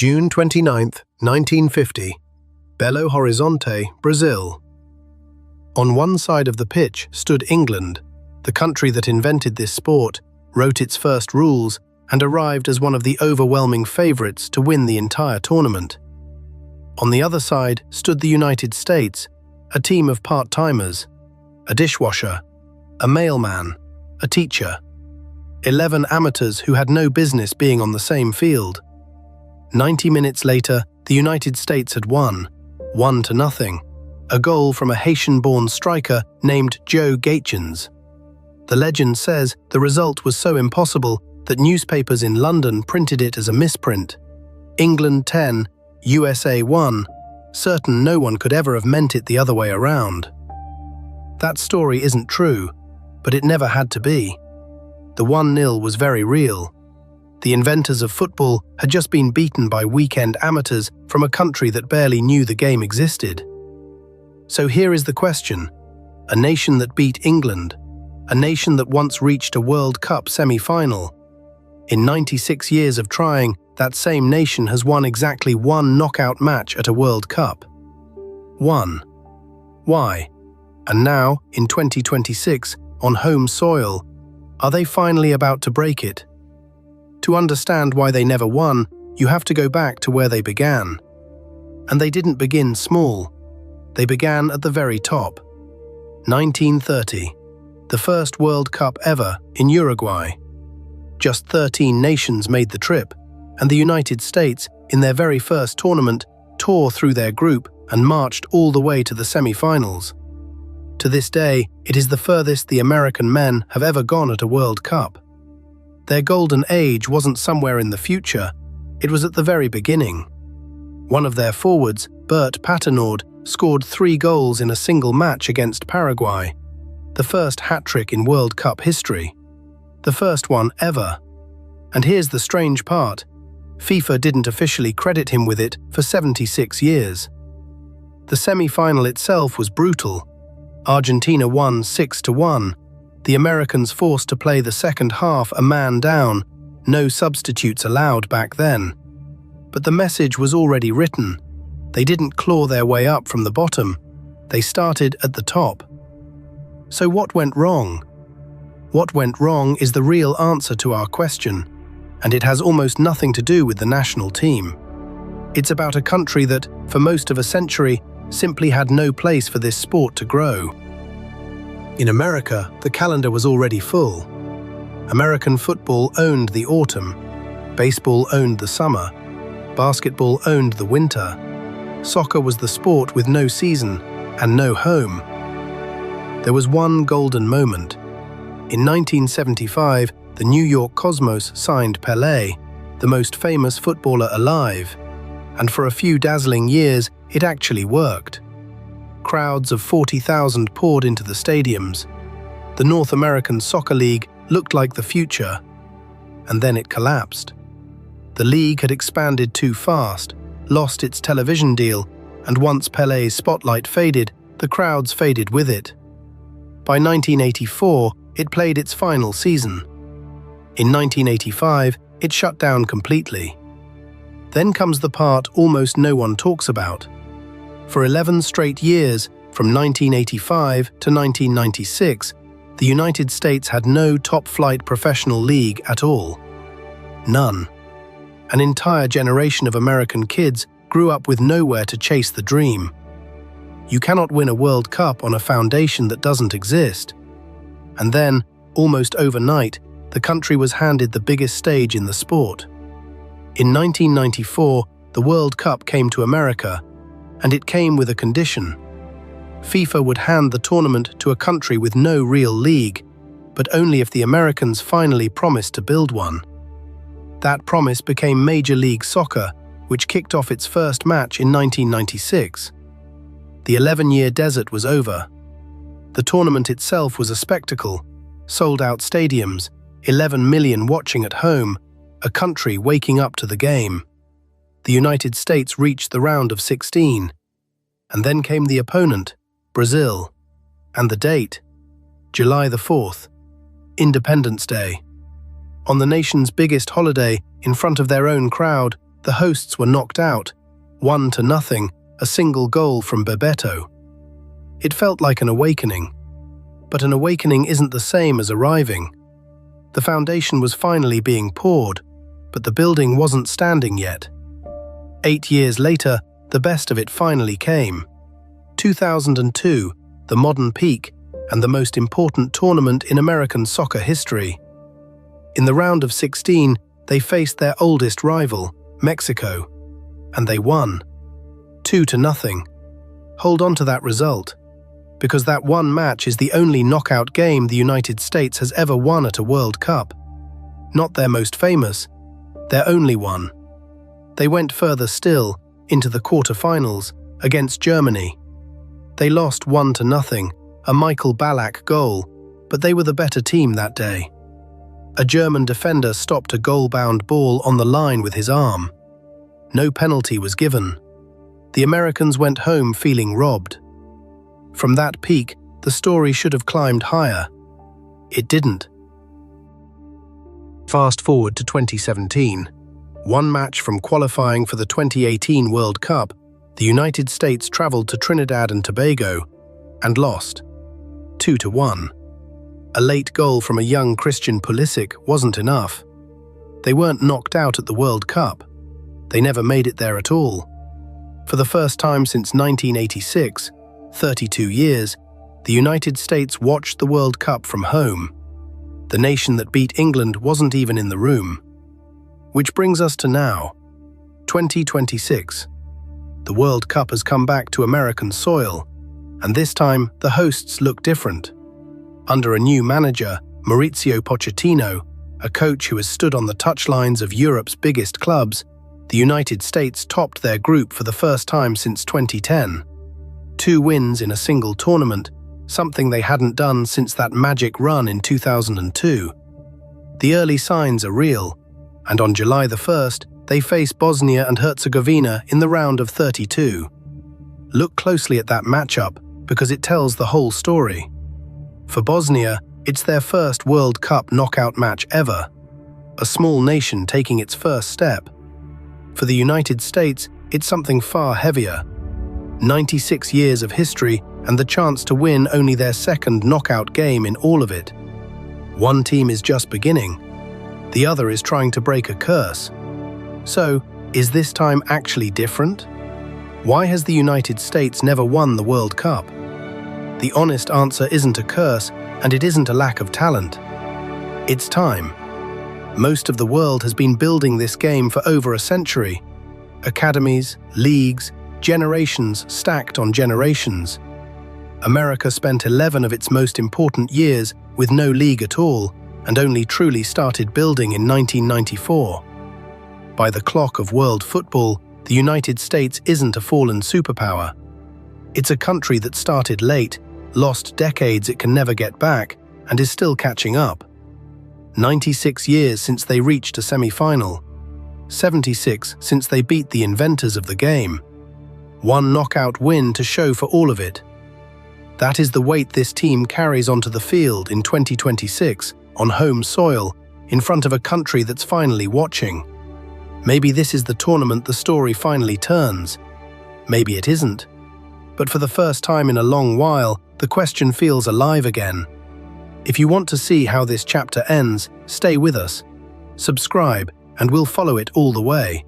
June 29th, 1950, Belo Horizonte, Brazil. On one side of the pitch stood England, the country that invented this sport, wrote its first rules, and arrived as one of the overwhelming favourites to win the entire tournament. On the other side stood the United States, a team of part-timers, a dishwasher, a mailman, a teacher, 11 amateurs who had no business being on the same field. 90 minutes later, the United States had won, 1-0, a goal from a Haitian-born striker named Joe Gaetjens. The legend says the result was so impossible that newspapers in London printed it as a misprint. England 10, USA 1, certain no one could ever have meant it the other way around. That story isn't true, but it never had to be. The 1-0 was very real. The inventors of football had just been beaten by weekend amateurs from a country that barely knew the game existed. So here is the question: a nation that beat England, a nation that once reached a World Cup semi-final. In 96 years of trying, that same nation has won exactly one knockout match at a World Cup. 1. Why? And now, in 2026, on home soil, are they finally about to break it? To understand why they never won, you have to go back to where they began. And they didn't begin small. They began at the very top. 1930, the first World Cup ever in Uruguay. Just 13 nations made the trip, and the United States, in their very first tournament, tore through their group and marched all the way to the semi-finals. To this day, it is the furthest the American men have ever gone at a World Cup. Their golden age wasn't somewhere in the future, it was at the very beginning. One of their forwards, Bert Patenaude, scored 3 goals in a single match against Paraguay, the first hat-trick in World Cup history. The first one ever. And here's the strange part: FIFA didn't officially credit him with it for 76 years. The semi-final itself was brutal. Argentina won 6-1. The Americans forced to play the second half a man down, no substitutes allowed back then. But the message was already written. They didn't claw their way up from the bottom. They started at the top. So what went wrong? What went wrong is the real answer to our question, and it has almost nothing to do with the national team. It's about a country that, for most of a century, simply had no place for this sport to grow. In America, the calendar was already full. American football owned the autumn, baseball owned the summer, basketball owned the winter. Soccer was the sport with no season and no home. There was one golden moment. In 1975, the New York Cosmos signed Pelé, the most famous footballer alive, and for a few dazzling years, it actually worked. Crowds of 40,000 poured into the stadiums. The North American Soccer League looked like the future, and then it collapsed. The league had expanded too fast, lost its television deal, and once Pelé's spotlight faded, the crowds faded with it. By 1984, it played its final season. In 1985, it shut down completely. Then comes the part almost no one talks about. For 11 straight years, from 1985 to 1996, the United States had no top-flight professional league at all. None. An entire generation of American kids grew up with nowhere to chase the dream. You cannot win a World Cup on a foundation that doesn't exist. And then, almost overnight, the country was handed the biggest stage in the sport. In 1994, the World Cup came to America, and it came with a condition. FIFA would hand the tournament to a country with no real league, but only if the Americans finally promised to build one. That promise became Major League Soccer, which kicked off its first match in 1996. The 11-year desert was over. The tournament itself was a spectacle. Sold-out stadiums, 11 million watching at home, a country waking up to the game. The United States reached the round of 16. And then came the opponent, Brazil. And the date, July the 4th, Independence Day. On the nation's biggest holiday, in front of their own crowd, the hosts were knocked out, 1-0, a single goal from Bebeto. It felt like an awakening. But an awakening isn't the same as arriving. The foundation was finally being poured, but the building wasn't standing yet. 8 years later, the best of it finally came. 2002, the modern peak and the most important tournament in American soccer history. In the round of 16, they faced their oldest rival, Mexico, and they won. 2-0. Hold on to that result, because that one match is the only knockout game the United States has ever won at a World Cup. Not their most famous, their only one. They went further still, into the quarterfinals, against Germany. They lost 1-0, a Michael Ballack goal, but they were the better team that day. A German defender stopped a goal-bound ball on the line with his arm. No penalty was given. The Americans went home feeling robbed. From that peak, the story should have climbed higher. It didn't. Fast forward to 2017. One match from qualifying for the 2018 World Cup, the United States traveled to Trinidad and Tobago and lost 2-1. A late goal from a young Christian Pulisic wasn't enough. They weren't knocked out at the World Cup. They never made it there at all. For the first time since 1986, 32 years, the United States watched the World Cup from home. The nation that beat England wasn't even in the room. Which brings us to now, 2026. The World Cup has come back to American soil, and this time the hosts look different. Under a new manager, Mauricio Pochettino, a coach who has stood on the touchlines of Europe's biggest clubs, the United States topped their group for the first time since 2010. 2 wins in a single tournament, something they hadn't done since that magic run in 2002. The early signs are real, and on July the 1st, they face Bosnia and Herzegovina in the round of 32. Look closely at that matchup because it tells the whole story. For Bosnia, it's their first World Cup knockout match ever, a small nation taking its first step. For the United States, it's something far heavier. 96 years of history and the chance to win only their second knockout game in all of it. One team is just beginning. The other is trying to break a curse. So, is this time actually different? Why has the United States never won the World Cup? The honest answer isn't a curse, and it isn't a lack of talent. It's time. Most of the world has been building this game for over a century. Academies, leagues, generations stacked on generations. America spent 11 of its most important years with no league at all, and only truly started building in 1994. By the clock of world football, the United States isn't a fallen superpower. It's a country that started late, lost decades it can never get back, and is still catching up. 96 years since they reached a semi-final. 76 since they beat the inventors of the game. One knockout win to show for all of it. That is the weight this team carries onto the field in 2026, on home soil, in front of a country that's finally watching. Maybe this is the tournament the story finally turns. Maybe it isn't. But for the first time in a long while, the question feels alive again. If you want to see how this chapter ends, stay with us. Subscribe, and we'll follow it all the way.